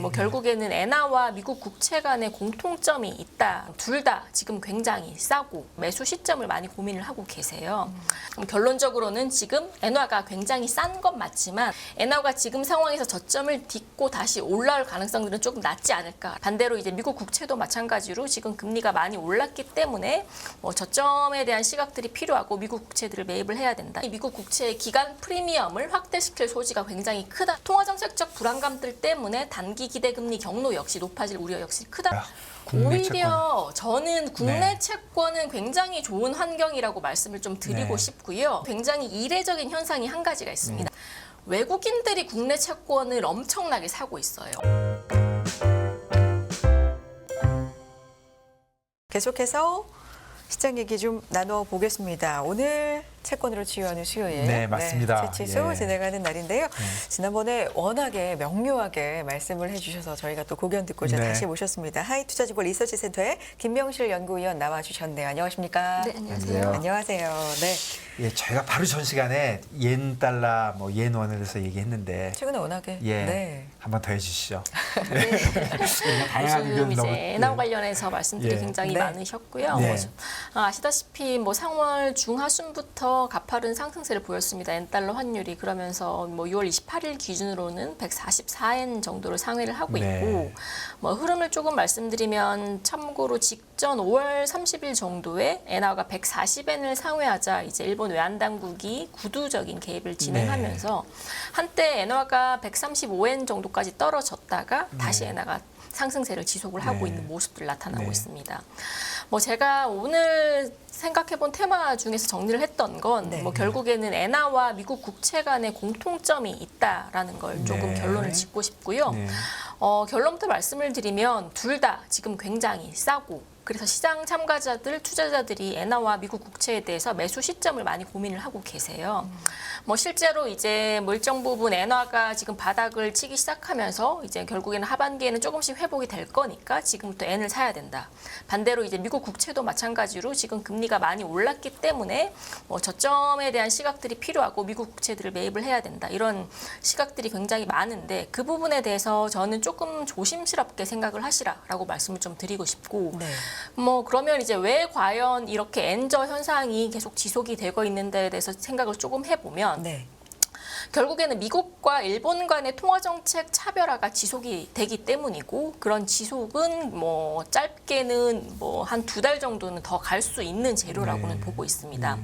뭐 결국에는 엔화와 미국 국채 간의 공통점이 있다. 둘 다 지금 굉장히 싸고 매수 시점을 많이 고민을 하고 계세요. 그럼 결론적으로는 지금 엔화가 굉장히 싼 건 맞지만 엔화가 지금 상황에서 저점을 딛고 다시 올라올 가능성들은 조금 낮지 않을까. 반대로 이제 미국 국채도 마찬가지로 지금 금리가 많이 올랐기 때문에 뭐 저점에 대한 시각들이 필요하고 미국 국채들을 매입을 해야 된다. 이 미국 국채의 기간 프리미엄을 확대시킬 소지가 굉장히 크다. 통화정책적 불안감들 때문에 단기 기대금리 경로 역시 높아질 우려 역시 크다. 오히려 저는 국내 채권은 굉장히 좋은 환경이라고 말씀을 좀 드리고 싶고요. 굉장히 이례적인 현상이 한 가지가 있습니다. 외국인들이 국내 채권을 엄청나게 사고 있어요. 계속해서 시장 얘기 좀 나눠보겠습니다. 오늘 채권으로 치유하는 수요일. 네, 맞습니다. 채치수 예. 진행하는 날인데요. 지난번에 워낙에 명료하게 말씀을 해주셔서 저희가 또 고견 듣고자 다시 모셨습니다. 하이투자증권 리서치센터의 김명실 연구위원 나와주셨네요. 안녕하십니까? 네, 안녕하세요. 안녕하세요. 네. 예, 저희가 바로 전 시간에 옌 달러, 뭐 옌 원에 대해서 얘기했는데 최근에 워낙에 한 번 더 해주시죠. 요즘 이제 엔화 관련해서 말씀들이 굉장히 많으셨고요. 아시다시피 뭐 3월 중하순부터 가파른 상승세를 보였습니다. 엔달러 환율이 그러면서 뭐 6월 28일 기준으로는 144엔 정도로 상회를 하고 있고 뭐 흐름을 조금 말씀드리면 참고로 직전 5월 30일 정도에 엔화가 140엔을 상회하자 이제 일본 외환당국이 구두적인 개입을 진행하면서 한때 엔화가 135엔 정도까지 떨어졌다가 다시 엔화가 상승세를 지속을 하고 있는 모습들 나타나고 있습니다. 뭐 제가 오늘 생각해본 테마 중에서 정리를 했던 건 뭐 결국에는 엔화와 미국 국채 간의 공통점이 있다라는 걸 조금 결론을 짓고 싶고요. 결론부터 말씀을 드리면 둘 다 지금 굉장히 싸고 그래서 시장 참가자들, 투자자들이 엔화와 미국 국채에 대해서 매수 시점을 많이 고민을 하고 계세요. 뭐 실제로 이제 뭐 일정 부분 엔화가 지금 바닥을 치기 시작하면서 이제 결국에는 하반기에는 조금씩 회복이 될 거니까 지금부터 엔을 사야 된다. 반대로 이제 미국 국채도 마찬가지로 지금 금리가 많이 올랐기 때문에 뭐 저점에 대한 시각들이 필요하고 미국 국채들을 매입을 해야 된다. 이런 시각들이 굉장히 많은데 그 부분에 대해서 저는 조금 조심스럽게 생각을 하시라라고 말씀을 좀 드리고 싶고 뭐 그러면 이제 왜 과연 이렇게 엔저 현상이 계속 지속이 되고 있는 데에 대해서 생각을 조금 해보면 결국에는 미국과 일본 간의 통화정책 차별화가 지속이 되기 때문이고 그런 지속은 뭐 짧게는 뭐 한 2달 정도는 더 갈 수 있는 재료라고는 보고 있습니다.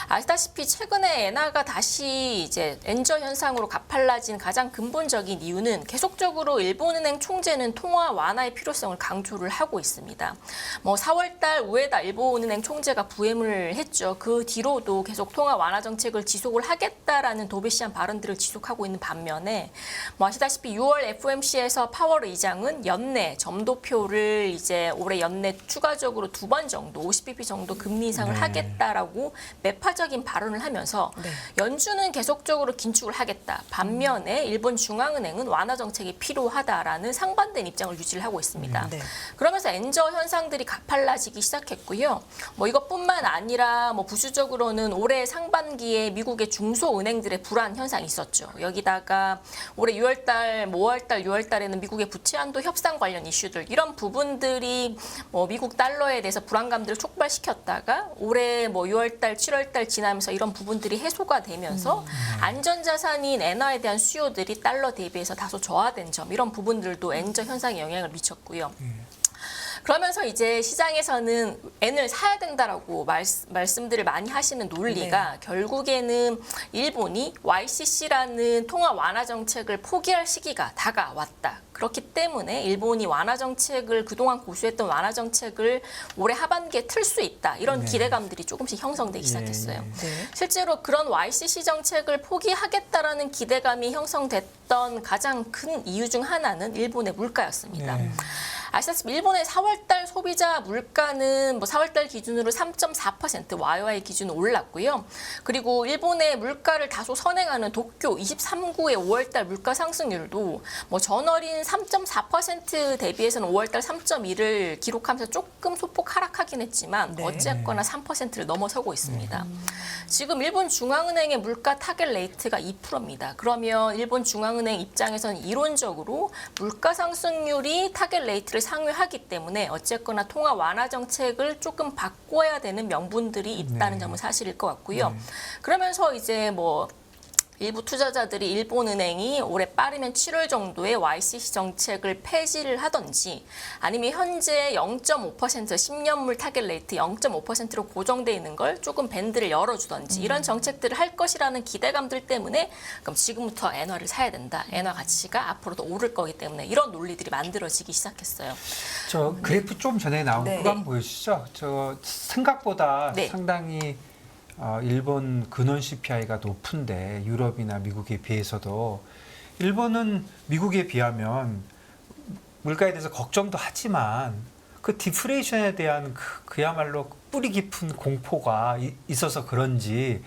아시다시피 최근에 엔화가 다시 이제 엔저 현상으로 가팔라진 가장 근본적인 이유는 계속적으로 일본은행 총재는 통화 완화의 필요성을 강조를 하고 있습니다. 뭐 4월달 우에다 일본은행 총재가 부임을 했죠. 그 뒤로도 계속 통화 완화 정책을 지속을 하겠다라는 도배시한 발언들을 지속하고 있는 반면에 뭐 아시다시피 6월 FOMC에서 파월 의장은 연내 점도표를 이제 올해 연내 추가적으로 2번 정도 50bp 정도 금리 인상을 하겠다라고 매파적인 발언을 하면서 연준은 계속적으로 긴축을 하겠다. 반면에 일본 중앙은행은 완화 정책이 필요하다라는 상반된 입장을 유지를 하고 있습니다. 그러면서 엔저 현상들이 가팔라지기 시작했고요. 뭐 이것뿐만 아니라 뭐 부수적으로는 올해 상반기에 미국의 중소은행들의 불안 현상이 있었죠. 여기다가 올해 6월달, 뭐 5월달, 6월달에는 미국의 부채 한도 협상 관련 이슈들 이런 부분들이 뭐 미국 달러에 대해서 불안감들을 촉발시켰다가 올해 뭐 6월달, 7월달 지나면서 이런 부분들이 해소가 되면서 안전자산인 엔화에 대한 수요들이 달러 대비해서 다소 저하된 점 이런 부분들도 엔저 현상에 영향을 미쳤고요. 그러면서 이제 시장에서는 엔을 사야 된다라고 말씀들을 많이 하시는 논리가 결국에는 일본이 YCC라는 통화 완화 정책을 포기할 시기가 다가왔다. 그렇기 때문에 일본이 완화 정책을 그동안 고수했던 완화 정책을 올해 하반기에 틀 수 있다. 이런 기대감들이 조금씩 형성되기 시작했어요. 실제로 그런 YCC 정책을 포기하겠다라는 기대감이 형성됐던 가장 큰 이유 중 하나는 일본의 물가였습니다. 아시다시피 일본의 4월달 소비자 물가는 뭐 4월달 기준으로 3.4% YOY 기준 올랐고요. 그리고 일본의 물가를 다소 선행하는 도쿄 23구의 5월달 물가 상승률도 뭐 전월인 3.4% 대비해서는 5월달 3.1을 기록하면서 조금 소폭 하락하긴 했지만 네. 어쨌거나 3%를 넘어서고 있습니다. 지금 일본 중앙은행의 물가 타겟 레이트가 2%입니다. 그러면 일본 중앙은행 입장에서는 이론적으로 물가 상승률이 타겟 레이트를 상회하기 때문에 어쨌거나 통화 완화 정책을 조금 바꿔야 되는 명분들이 있다는 점은 사실일 것 같고요. 그러면서 이제 뭐 일부 투자자들이 일본은행이 올해 빠르면 7월 정도에 YCC 정책을 폐지를 하던지 아니면 현재 0.5% 10년물 타겟 레이트 0.5%로 고정돼 있는 걸 조금 밴드를 열어주던지 이런 정책들을 할 것이라는 기대감들 때문에 그럼 지금부터 엔화를 사야 된다. 엔화 가치가 앞으로도 오를 거기 때문에 이런 논리들이 만들어지기 시작했어요. 저 그래프 좀 전에 나온 네. 그거 한번 보여주시죠. 저 생각보다 네. 상당히 일본 근원 CPI가 높은데 유럽이나 미국에 비해서도 일본은 미국에 비하면 물가에 대해서 걱정도 하지만 그 디플레이션에 대한 그야말로 뿌리 깊은 공포가 있어서 그런지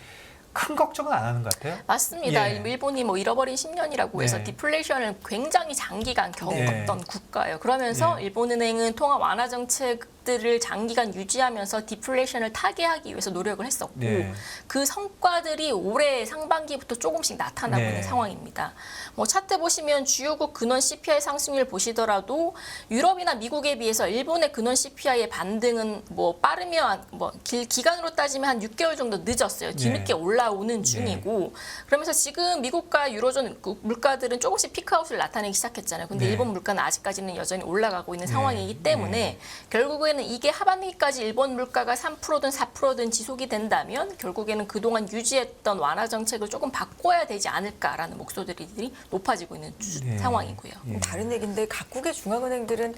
큰 걱정은 안 하는 것 같아요. 맞습니다. 예. 일본이 뭐 잃어버린 10년이라고 해서 네. 디플레이션을 굉장히 장기간 겪었던 네. 국가예요. 그러면서 예. 일본은행은 통화 완화 정책들을 장기간 유지하면서 디플레이션을 타개하기 위해서 노력을 했었고 네. 그 성과들이 올해 상반기부터 조금씩 나타나고 네. 있는 상황입니다. 뭐 차트 보시면 주요국 근원 CPI 상승률 보시더라도 유럽이나 미국에 비해서 일본의 근원 CPI의 반등은 뭐 빠르면 뭐 기간으로 따지면 한 6개월 정도 늦었어요. 뒤늦게 올라오는 중이고 그러면서 지금 미국과 유로존 물가들은 조금씩 피크아웃을 나타내기 시작했잖아요. 근데 네. 일본 물가는 아직까지는 여전히 올라가고 있는 네. 상황이기 때문에 결국에는 이게 하반기까지 일본 물가가 3%든 4%든 지속이 된다면 결국에는 그동안 유지했던 완화 정책을 조금 바꿔야 되지 않을까라는 목소리들이 높아지고 있는 네. 상황이고요. 예. 다른 얘기인데 각국의 중앙은행들은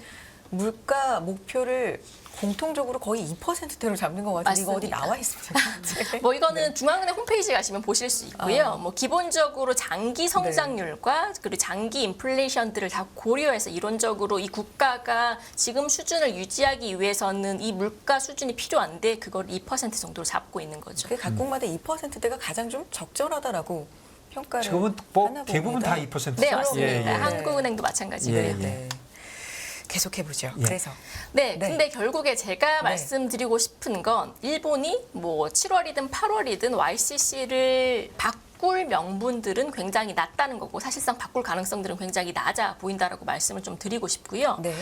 물가 목표를 공통적으로 거의 2%대로 잡는 것 같은데 이거 어디 맞습니다. 나와 있습니까? 뭐 이거는 중앙은행 홈페이지에 가시면 보실 수 있고요. 뭐 기본적으로 장기 성장률과 그리고 장기 인플레이션들을 다 고려해서 이론적으로 이 국가가 지금 수준을 유지하기 위해서는 이 물가 수준이 필요한데 그걸 2% 정도로 잡고 있는 거죠. 그 각국마다 2%대가 가장 좀 적절하다라고 평가를 지금은 뭐 하나 대부분 다 봅니다. 2%죠. 네, 맞습니다. 예, 예. 한국은행도 마찬가지고요. 예, 예. 네. 계속해 보죠. 예. 그래서 네, 네. 근데 결국에 제가 네. 말씀드리고 싶은 건 일본이 뭐 7월이든 8월이든 YCC를 바꿀 명분들은 굉장히 낮다는 거고 사실상 바꿀 가능성들은 굉장히 낮아 보인다라고 말씀을 좀 드리고 싶고요. 네.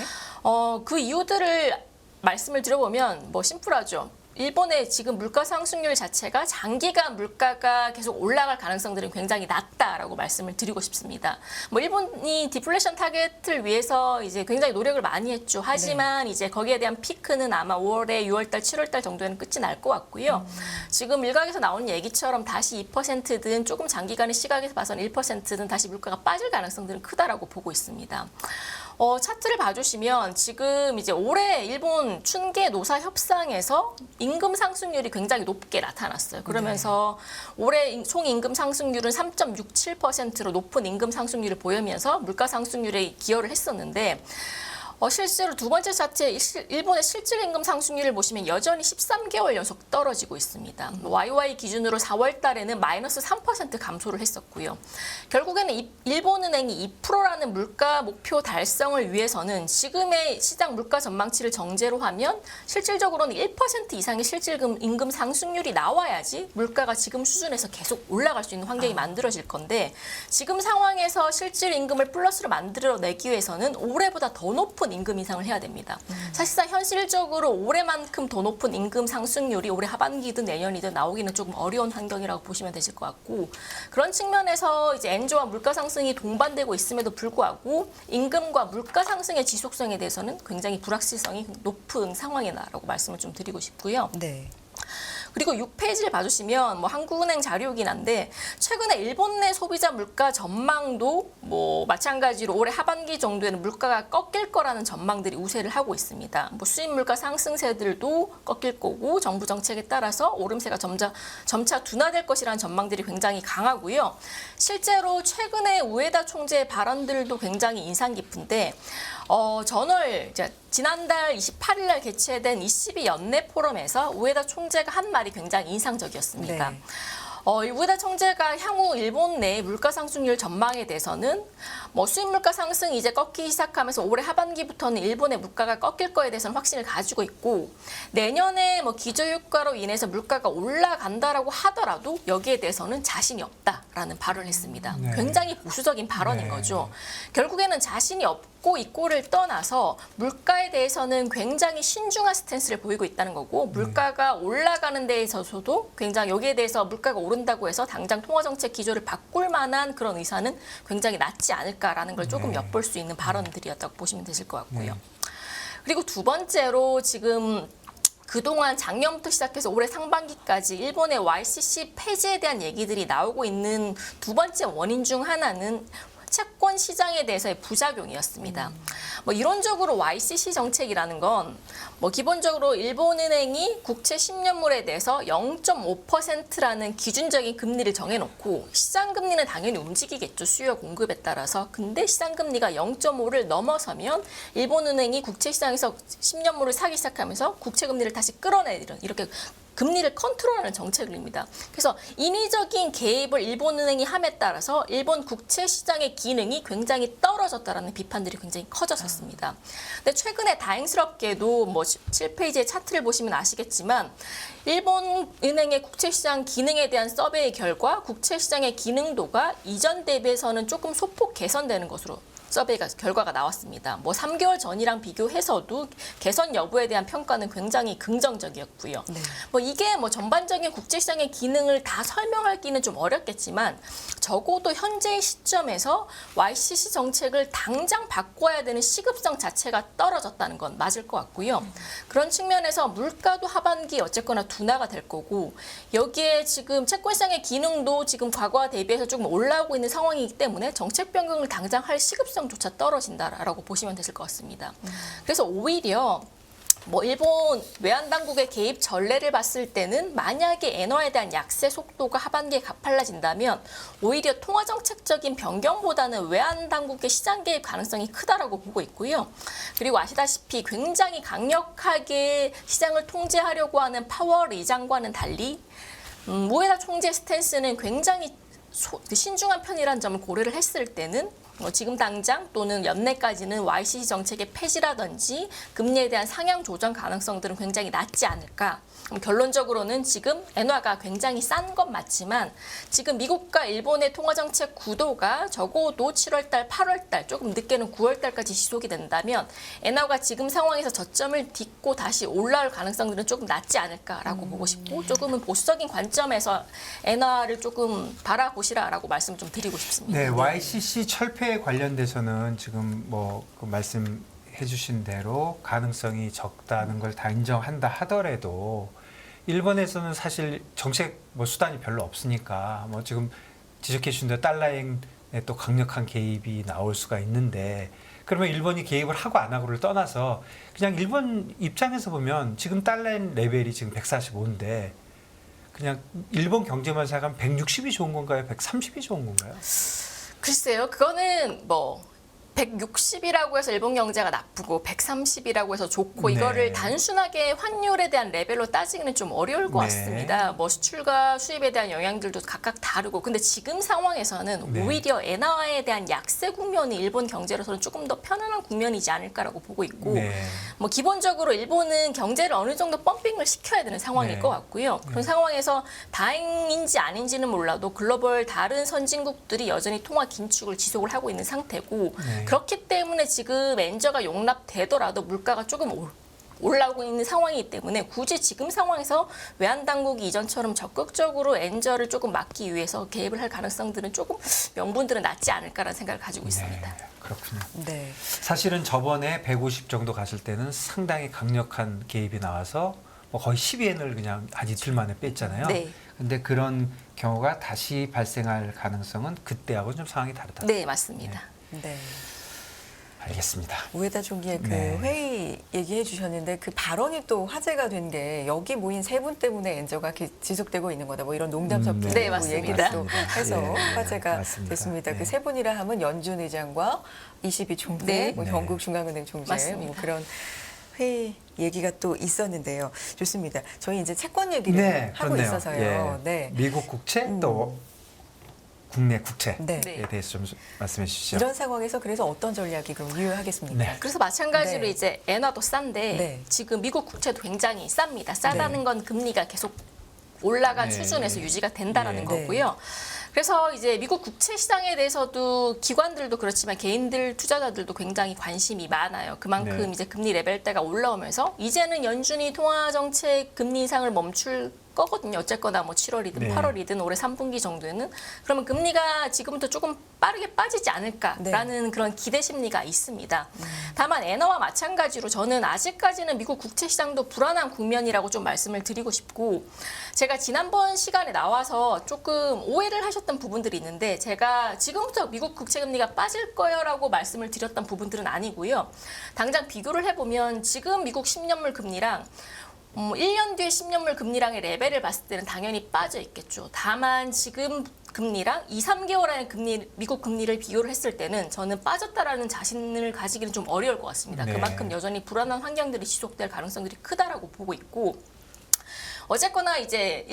그 이유들을 말씀을 드려보면 뭐 심플하죠. 일본의 지금 물가 상승률 자체가 장기간 물가가 계속 올라갈 가능성들은 굉장히 낮다라고 말씀을 드리고 싶습니다. 뭐 일본이 디플레이션 타겟을 위해서 이제 굉장히 노력을 많이 했죠. 하지만 이제 거기에 대한 피크는 아마 5월에 6월달, 7월달 정도에는 끝이 날 것 같고요. 지금 일각에서 나오는 얘기처럼 다시 2%든 조금 장기간의 시각에서 봐서는 1%든 다시 물가가 빠질 가능성들은 크다라고 보고 있습니다. 차트를 봐주시면 지금 이제 올해 일본 춘계 노사 협상에서 임금 상승률이 굉장히 높게 나타났어요. 그러면서 올해 총 임금 상승률은 3.67%로 높은 임금 상승률을 보이면서 물가 상승률에 기여를 했었는데 실제로 두 번째 차트에 일본의 실질 임금 상승률을 보시면 여전히 13개월 연속 떨어지고 있습니다. YOY 기준으로 4월 달에는 마이너스 3% 감소를 했었고요. 결국에는 일본은행이 2%라는 물가 목표 달성을 위해서는 지금의 시장 물가 전망치를 정제로 하면 실질적으로는 1% 이상의 실질 임금 상승률이 나와야지 물가가 지금 수준에서 계속 올라갈 수 있는 환경이 만들어질 건데 지금 상황에서 실질 임금을 플러스로 만들어내기 위해서는 올해보다 더 높은 임금 인상을 해야 됩니다. 사실상 현실적으로 올해만큼 더 높은 임금 상승률이 올해 하반기든 내년이든 나오기는 조금 어려운 환경이라고 보시면 되실 것 같고 그런 측면에서 이제 엔조와 물가 상승이 동반되고 있음에도 불구하고 임금과 물가 상승의 지속성에 대해서는 굉장히 불확실성이 높은 상황이다라고 말씀을 좀 드리고 싶고요. 네. 그리고 6페이지를 봐주시면 뭐 한국은행 자료이긴 한데 최근에 일본 내 소비자 물가 전망도 뭐 마찬가지로 올해 하반기 정도에는 물가가 꺾일 거라는 전망들이 우세를 하고 있습니다. 뭐 수입 물가 상승세들도 꺾일 거고 정부 정책에 따라서 오름세가 점차 둔화될 것이라는 전망들이 굉장히 강하고요. 실제로 최근에 우에다 총재의 발언들도 굉장히 인상 깊은데 저널 지난달 28일 날 개최된 22 연내 포럼에서 우에다 총재가 한 말이 굉장히 인상적이었습니다. 네. 우에다 총재가 향후 일본 내 물가 상승률 전망에 대해서는 뭐 수입 물가 상승이 이제 꺾이기 시작하면서 올해 하반기부터는 일본의 물가가 꺾일 거에 대해서는 확신을 가지고 있고 내년에 뭐 기저효과로 인해서 물가가 올라간다라고 하더라도 여기에 대해서는 자신이 없다라는 발언을 했습니다. 네. 굉장히 보수적인 발언인 네. 거죠. 결국에는 자신이 없고 있고를 떠나서 물가에 대해서는 굉장히 신중한 스탠스를 보이고 있다는 거고 물가가 올라가는 데 있어서도 굉장히 여기에 대해서 물가가 오른다고 해서 당장 통화정책 기조를 바꿀 만한 그런 의사는 굉장히 낮지 않을까라는 걸 조금 네. 엿볼 수 있는 발언들이었다고 보시면 되실 것 같고요. 네. 그리고 두 번째로 지금 그동안 작년부터 시작해서 올해 상반기까지 일본의 YCC 폐지에 대한 얘기들이 나오고 있는 두 번째 원인 중 하나는 채권 시장에 대해서의 부작용이었습니다. 뭐 이론적으로 YCC 정책이라는 건 뭐 기본적으로 일본은행이 국채 10년물에 대해서 0.5%라는 기준적인 금리를 정해놓고 시장 금리는 당연히 움직이겠죠. 수요 공급에 따라서. 근데 시장 금리가 0.5를 넘어서면 일본은행이 국채 시장에서 10년물을 사기 시작하면서 국채 금리를 다시 끌어내리는 이렇게 금리를 컨트롤하는 정책입니다. 그래서 인위적인 개입을 일본은행이 함에 따라서 일본 국채 시장의 기능이 굉장히 떨어졌다라는 비판들이 굉장히 커졌었습니다. 근데 최근에 다행스럽게도 뭐 7페이지의 차트를 보시면 아시겠지만 일본 은행의 국채 시장 기능에 대한 서베이 결과 국채 시장의 기능도가 이전 대비해서는 조금 소폭 개선되는 것으로 서베이가 결과가 나왔습니다. 뭐 3개월 전이랑 비교해서도 개선 여부에 대한 평가는 굉장히 긍정적이었고요. 네. 뭐 이게 뭐 전반적인 국제시장의 기능을 다 설명하기는 좀 어렵겠지만 적어도 현재의 시점에서 YCC 정책을 당장 바꿔야 되는 시급성 자체가 떨어졌다는 건 맞을 것 같고요. 그런 측면에서 물가도 하반기 어쨌거나 둔화가 될 거고 여기에 지금 채권시장의 기능도 지금 과거와 대비해서 조금 올라오고 있는 상황이기 때문에 정책 변경을 당장 할 시급성 조차 떨어진다라고 보시면 되실 것 같습니다. 그래서 오히려 뭐 일본 외환 당국의 개입 전례를 봤을 때는 만약에 엔화에 대한 약세 속도가 하반기에 가팔라진다면 오히려 통화 정책적인 변경보다는 외환 당국의 시장 개입 가능성이 크다라고 보고 있고요. 그리고 아시다시피 굉장히 강력하게 시장을 통제하려고 하는 파월 의장과는 달리 우에다 총재 스탠스는 굉장히 신중한 편이라는 점을 고려를 했을 때는 지금 당장 또는 연내까지는 YCC 정책의 폐지라든지 금리에 대한 상향 조정 가능성들은 굉장히 낮지 않을까. 그럼 결론적으로는 지금 엔화가 굉장히 싼 건 맞지만 지금 미국과 일본의 통화정책 구도가 적어도 7월달, 8월달, 조금 늦게는 9월달까지 지속이 된다면 엔화가 지금 상황에서 저점을 딛고 다시 올라올 가능성들은 조금 낮지 않을까라고 보고 싶고 조금은 보수적인 관점에서 엔화를 조금 바라보시라라고 말씀 좀 드리고 싶습니다. 네, YCC 철폐에 관련돼서는 지금 그 말씀해 주신 대로 가능성이 적다는 걸 다 인정한다 하더라도 일본에서는 사실 정책 수단이 별로 없으니까 지금 지적해 주신 대로 달러행에 또 강력한 개입이 나올 수가 있는데 그러면 일본이 개입을 하고 안 하고를 떠나서 그냥 일본 입장에서 보면 지금 달러행 레벨이 지금 145인데 그냥 일본 경제만 생각하면 160이 좋은 건가요? 130이 좋은 건가요? 글쎄요. 그거는 160이라고 해서 일본 경제가 나쁘고 130이라고 해서 좋고 네. 이거를 단순하게 환율에 대한 레벨로 따지기는 좀 어려울 것 네. 같습니다. 수출과 수입에 대한 영향들도 각각 다르고 근데 지금 상황에서는 네. 오히려 엔화에 대한 약세 국면이 일본 경제로서는 조금 더 편안한 국면이지 않을까라고 보고 있고 네. 기본적으로 일본은 경제를 어느 정도 펌핑을 시켜야 되는 상황일 네. 것 같고요. 그런 상황에서 다행인지 아닌지는 몰라도 글로벌 다른 선진국들이 여전히 통화 긴축을 지속을 하고 있는 상태고 네. 그렇기 때문에 지금 엔저가 용납되더라도 물가가 조금 올라오고 있는 상황이기 때문에 굳이 지금 상황에서 외환 당국이 이전처럼 적극적으로 엔저를 조금 막기 위해서 개입을 할 가능성들은 조금 명분들은 낮지 않을까라는 생각을 가지고 있습니다. 네, 그렇군요. 네. 사실은 저번에 150 정도 갔을 때는 상당히 강력한 개입이 나와서 뭐 거의 10엔을 그냥 한 이틀 만에 뺐잖아요. 네. 근데 그런 경우가 다시 발생할 가능성은 그때하고는 좀 상황이 다르다. 네, 맞습니다. 네. 알겠습니다. 우에다 총기의 그 네. 회의 얘기해 주셨는데 그 발언이 또 화제가 된 게 여기 모인 세 분 때문에 엔저가 지속되고 있는 거다. 뭐 이런 농담 섞인 네, 맞습니다. 얘기를 또 해서 예, 화제가 맞습니다. 됐습니다. 네. 그 세 분이라 하면 연준 의장과 22 총재, 네. 뭐 네. 경국중앙은행 총재 맞습니다. 뭐 그런 회의 얘기가 또 있었는데요. 좋습니다. 저희 이제 채권 얘기를 네, 하고 그렇네요. 있어서요. 예. 네. 미국 국채 또 국내 국채에 네. 네. 대해서 좀 말씀해 주시죠. 이런 상황에서 그래서 어떤 전략이 그럼 유효하겠습니까? 네. 그래서 마찬가지로 네. 이제 엔화도 싼데 네. 지금 미국 국채도 굉장히 쌉니다. 싸다는 네. 건 금리가 계속 올라간 네. 수준에서 유지가 된다라는 네. 거고요. 그래서 이제 미국 국채 시장에 대해서도 기관들도 그렇지만 개인들 투자자들도 굉장히 관심이 많아요. 그만큼 네. 이제 금리 레벨대가 올라오면서 이제는 연준이 통화 정책 금리 인상을 멈출 거거든요. 어쨌거나 뭐 7월이든 네. 8월이든 올해 3분기 정도에는 그러면 금리가 지금부터 조금 빠르게 빠지지 않을까라는 그런 기대 심리가 있습니다. 다만 엔화와 마찬가지로 저는 아직까지는 미국 국채 시장도 불안한 국면이라고 좀 말씀을 드리고 싶고 제가 지난번 시간에 나와서 조금 오해를 하셨던 부분들이 있는데 제가 지금부터 미국 국채 금리가 빠질 거요라고 말씀을 드렸던 부분들은 아니고요. 당장 비교를 해보면 지금 미국 10년물 금리랑 1년 뒤에 10년물 금리랑의 레벨을 봤을 때는 당연히 빠져 있겠죠. 다만 지금 금리랑 2, 3개월 안의 금리, 미국 금리를 비교를 했을 때는 저는 빠졌다라는 자신을 가지기는 좀 어려울 것 같습니다. 네. 그만큼 여전히 불안한 환경들이 지속될 가능성들이 크다라고 보고 있고 어쨌거나 이제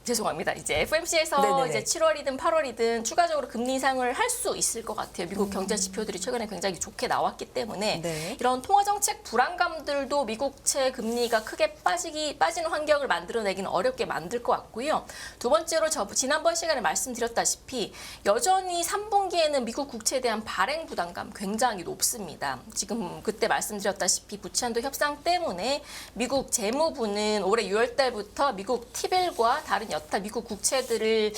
죄송합니다. 이제 FMC에서 네네네. 이제 7월이든 8월이든 추가적으로 금리 인상을 할 수 있을 것 같아요. 미국 경제 지표들이 최근에 굉장히 좋게 나왔기 때문에 네. 이런 통화 정책 불안감들도 미국채 금리가 크게 빠지는 환경을 만들어내기는 어렵게 만들 것 같고요. 두 번째로 지난번 시간에 말씀드렸다시피 여전히 3분기에는 미국 국채에 대한 발행 부담감 굉장히 높습니다. 지금 그때 말씀드렸다시피 부채한도 협상 때문에 미국 재무부는 올해 6월 달부터 미국 T빌과 다른 여타 미국 국채들을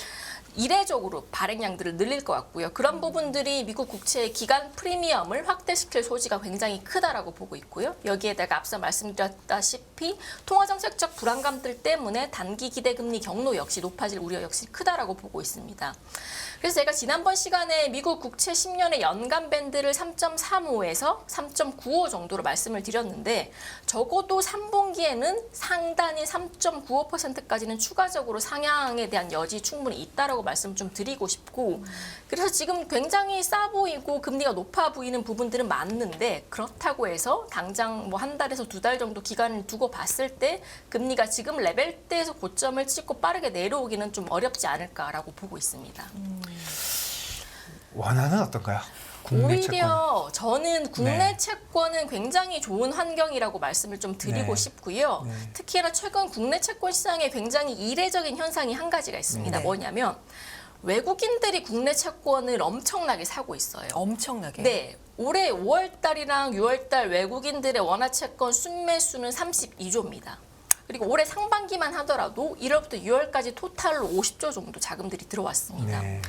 이례적으로 발행량들을 늘릴 것 같고요. 그런 부분들이 미국 국채의 기간 프리미엄을 확대시킬 소지가 굉장히 크다라고 보고 있고요. 여기에다가 앞서 말씀드렸다시피 통화정책적 불안감들 때문에 단기 기대금리 경로 역시 높아질 우려 역시 크다라고 보고 있습니다. 그래서 제가 지난번 시간에 미국 국채 10년의 연간 밴드를 3.35에서 3.95 정도로 말씀을 드렸는데 적어도 3분기에는 상단이 3.95%까지는 추가적으로 상향에 대한 여지 충분히 있다라고 말씀 좀 드리고 싶고 그래서 지금 굉장히 싸 보이고 금리가 높아 보이는 부분들은 맞는데 그렇다고 해서 당장 뭐 한 달에서 두 달 정도 기간을 두고 봤을 때 금리가 지금 레벨대에서 고점을 찍고 빠르게 내려오기는 좀 어렵지 않을까라고 보고 있습니다. 원화는 어떤가요? 국내 채권. 오히려 저는 국내 네. 채권은 굉장히 좋은 환경이라고 말씀을 좀 드리고 네. 싶고요. 네. 특히나 최근 국내 채권 시장에 굉장히 이례적인 현상이 한 가지가 있습니다. 네. 뭐냐면 외국인들이 국내 채권을 엄청나게 사고 있어요. 엄청나게. 네. 올해 5월 달이랑 6월 달 외국인들의 원화 채권 순매수는 32조입니다. 그리고 올해 상반기만 하더라도 1월부터 6월까지 토탈로 50조 정도 자금들이 들어왔습니다. 네.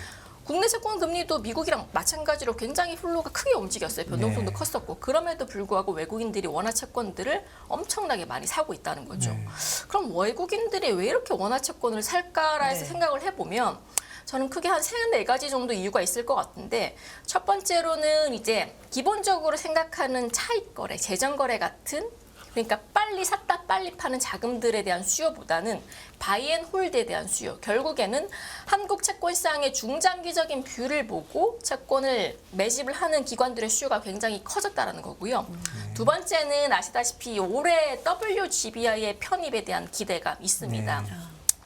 국내 채권 금리도 미국이랑 마찬가지로 굉장히 플로우가 크게 움직였어요. 변동성도 네. 컸었고 그럼에도 불구하고 외국인들이 원화 채권들을 엄청나게 많이 사고 있다는 거죠. 네. 그럼 외국인들이 왜 이렇게 원화 채권을 살까라 해서 네. 생각을 해보면 저는 크게 한 3-4가지 정도 이유가 있을 것 같은데 첫 번째로는 이제 기본적으로 생각하는 차익 거래, 재정 거래 같은 그러니까 빨리 샀다 빨리 파는 자금들에 대한 수요보다는 바이앤홀드에 대한 수요. 결국에는 한국 채권 시장의 중장기적인 뷰를 보고 채권을 매집을 하는 기관들의 수요가 굉장히 커졌다라는 거고요. 두 번째는 아시다시피 올해 WGBI의 편입에 대한 기대가 있습니다. 네.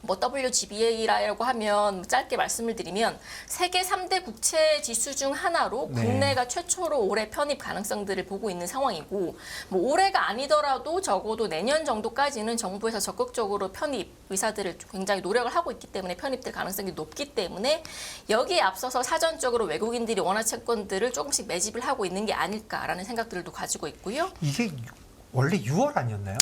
뭐 WGBA라고 하면 짧게 말씀을 드리면 세계 3대 국채 지수 중 하나로 네. 국내가 최초로 올해 편입 가능성들을 보고 있는 상황이고 뭐 올해가 아니더라도 적어도 내년 정도까지는 정부에서 적극적으로 편입 의사들을 굉장히 노력을 하고 있기 때문에 편입될 가능성이 높기 때문에 여기에 앞서서 사전적으로 외국인들이 원화 채권들을 조금씩 매집을 하고 있는 게 아닐까라는 생각들도 가지고 있고요. 이게 원래 6월 아니었나요?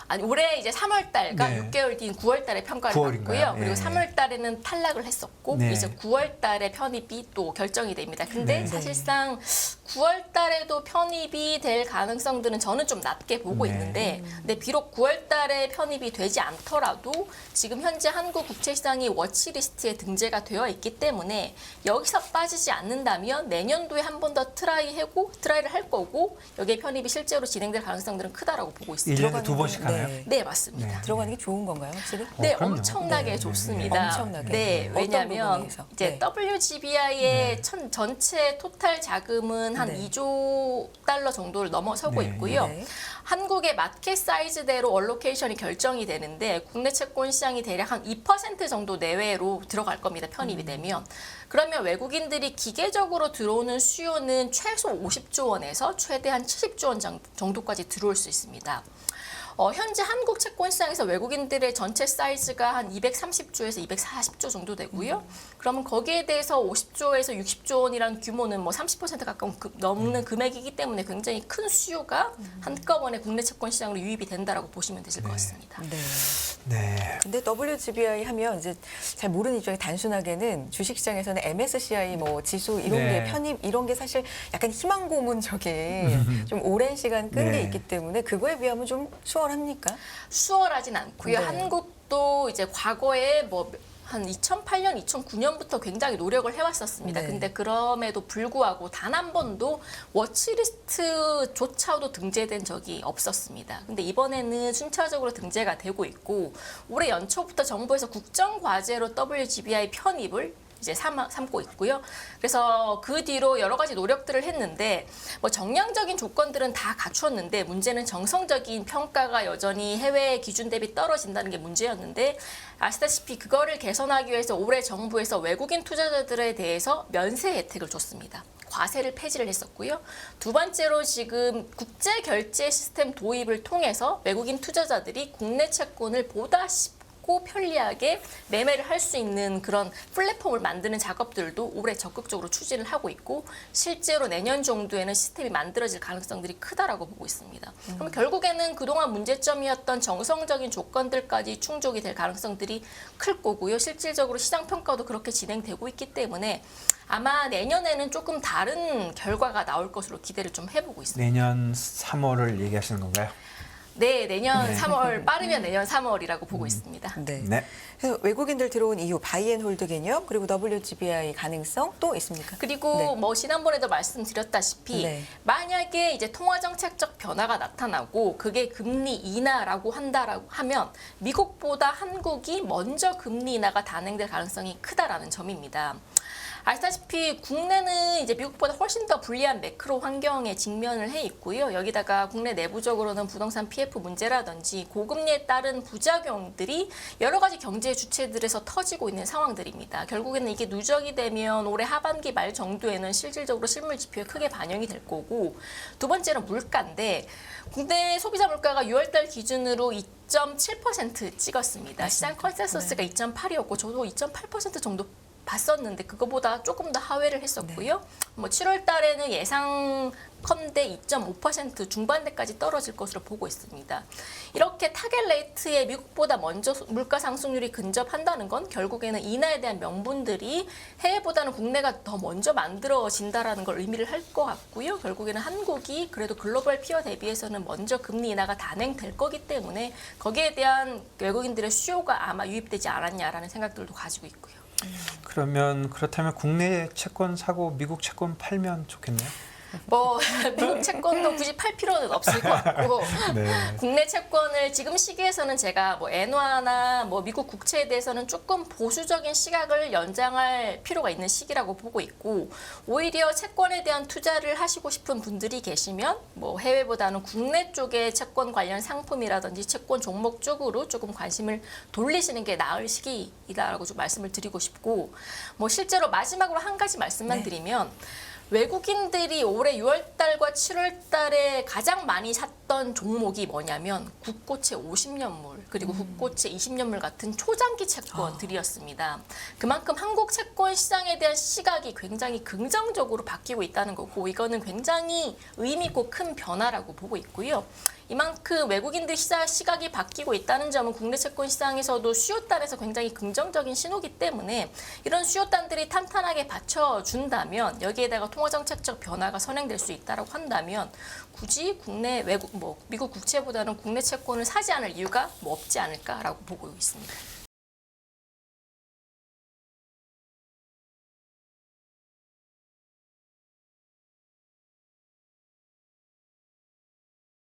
아니 올해 이제 3월 달과 네. 6개월 뒤인 9월 달에 평가를 9월인가요? 받고요. 그리고 네. 3월 달에는 탈락을 했었고 네. 이제 9월 달에 편입이 또 결정이 됩니다. 근데 네. 사실상 9월 달에도 편입이 될 가능성들은 저는 좀 낮게 보고 네. 있는데 근데 비록 9월 달에 편입이 되지 않더라도 지금 현재 한국 국채 시장이 워치리스트에 등재가 되어 있기 때문에 여기서 빠지지 않는다면 내년도에 한 번 더 트라이를 할 거고 여기에 편입이 실제로 진행될 가능성들은 크다라고 보고 있습니다. 1년에 두 번씩 하나요? 네. 네, 맞습니다. 네. 들어가는 게 좋은 건가요, 확실히? 네, 그럼요. 엄청나게 네, 좋습니다. 엄청나게. 네, 어떤 왜냐하면 부분에서? 이제 네. WGBI의 전체 토탈 자금은 한 네. 2조 달러 정도를 넘어서고 네. 있고요. 네. 한국의 마켓 사이즈대로 얼로케이션이 결정이 되는데 국내 채권 시장이 대략 한 2% 정도 내외로 들어갈 겁니다. 편입이 되면. 그러면 외국인들이 기계적으로 들어오는 수요는 최소 50조 원에서 최대 한 70조 원 정도까지 들어올 수 있습니다. 현재 한국 채권 시장에서 외국인들의 전체 사이즈가 한 230조에서 240조 정도 되고요. 그러면 거기에 대해서 50조에서 60조 원이라는 규모는 뭐 30% 가까운 넘는 금액이기 때문에 굉장히 큰 수요가 한꺼번에 국내 채권 시장으로 유입이 된다라고 보시면 되실 것 같습니다. 네. 네. 근데 WGBI 하면 이제 잘 모르는 입장에 단순하게는 주식시장에서는 MSCI 뭐 지수 이런 네. 게 편입 이런 게 사실 약간 희망 고문적인 좀 오랜 시간 끈 게 네. 있기 때문에 그거에 비하면 좀 수월합니까? 수월하진 않고요. 네. 한국도 이제 과거에 뭐 한 2008년, 2009년부터 굉장히 노력을 해왔었습니다. 네. 근데 그럼에도 불구하고 단 한 번도 워치리스트조차도 등재된 적이 없었습니다. 근데 이번에는 순차적으로 등재가 되고 있고 올해 연초부터 정부에서 국정과제로 WGBI 편입을 이제 삼고 있고요. 그래서 그 뒤로 여러 가지 노력들을 했는데 뭐 정량적인 조건들은 다 갖추었는데 문제는 정성적인 평가가 여전히 해외 기준 대비 떨어진다는 게 문제였는데 아시다시피 그거를 개선하기 위해서 올해 정부에서 외국인 투자자들에 대해서 면세 혜택을 줬습니다. 과세를 폐지를 했었고요. 두 번째로 지금 국제 결제 시스템 도입을 통해서 외국인 투자자들이 국내 채권을 보다 쉽고 편리하게 매매를 할 수 있는 그런 플랫폼을 만드는 작업들도 올해 적극적으로 추진을 하고 있고 실제로 내년 정도에는 시스템이 만들어질 가능성들이 크다라고 보고 있습니다. 그럼 결국에는 그동안 문제점이었던 정성적인 조건들까지 충족이 될 가능성들이 클 거고요. 실질적으로 시장 평가도 그렇게 진행되고 있기 때문에 아마 내년에는 조금 다른 결과가 나올 것으로 기대를 좀 해보고 있습니다. 내년 3월을 얘기하시는 건가요? 네, 내년 네. 3월 빠르면 내년 3월이라고 보고 있습니다. 네. 네. 그래서 외국인들 들어온 이후 바이앤홀드 개념 그리고 WGBI 가능성 또 있습니까? 그리고 네. 뭐 지난번에도 말씀드렸다시피 네. 만약에 이제 통화정책적 변화가 나타나고 그게 금리 인하라고 한다라고 하면 미국보다 한국이 먼저 금리 인하가 단행될 가능성이 크다라는 점입니다. 아시다시피 국내는 이제 미국보다 훨씬 더 불리한 매크로 환경에 직면을 해 있고요. 여기다가 국내 내부적으로는 부동산 PF 문제라든지 고금리에 따른 부작용들이 여러 가지 경제 주체들에서 터지고 있는 상황들입니다. 결국에는 이게 누적이 되면 올해 하반기 말 정도에는 실질적으로 실물 지표에 크게 반영이 될 거고 두 번째는 물가인데 국내 소비자 물가가 6월달 기준으로 2.7% 찍었습니다. 시장 컨센서스가 2.8이었고 저도 2.8% 정도 봤었는데 그거보다 조금 더 하회를 했었고요. 뭐 7월 달에는 예상컨대 2.5% 중반대까지 떨어질 것으로 보고 있습니다. 이렇게 타겟 레이트에 미국보다 먼저 물가 상승률이 근접한다는 건 결국에는 인하에 대한 명분들이 해외보다는 국내가 더 먼저 만들어진다라는 걸 의미를 할 것 같고요. 결국에는 한국이 그래도 글로벌 피어 대비해서는 먼저 금리 인하가 단행될 거기 때문에 거기에 대한 외국인들의 수요가 아마 유입되지 않았냐라는 생각들도 가지고 있고요. 그러면 그렇다면 국내 채권 사고 미국 채권 팔면 좋겠네요. 뭐 미국 채권도 굳이 팔 필요는 없을 것 같고 네. 국내 채권을 지금 시기에서는 제가 뭐 엔화나 뭐 미국 국채에 대해서는 조금 보수적인 시각을 연장할 필요가 있는 시기라고 보고 있고 오히려 채권에 대한 투자를 하시고 싶은 분들이 계시면 뭐 해외보다는 국내 쪽의 채권 관련 상품이라든지 채권 종목 쪽으로 조금 관심을 돌리시는 게 나을 시기이다라고 좀 말씀을 드리고 싶고 뭐 실제로 마지막으로 한 가지 말씀만 네. 드리면 외국인들이 올해 6월달과 7월달에 가장 많이 샀던 종목이 뭐냐면 국고채 50년물 그리고 국고채 20년물 같은 초장기 채권들이었습니다. 그만큼 한국 채권 시장에 대한 시각이 굉장히 긍정적으로 바뀌고 있다는 거고 이거는 굉장히 의미 있고 큰 변화라고 보고 있고요. 이만큼 외국인들 시각이 바뀌고 있다는 점은 국내 채권 시장에서도 수요단에서 굉장히 긍정적인 신호기 때문에 이런 수요단들이 탄탄하게 받쳐준다면 여기에다가 통화정책적 변화가 선행될 수 있다라고 한다면 굳이 미국 국채보다는 국내 채권을 사지 않을 이유가 없지 않을까라고 보고 있습니다.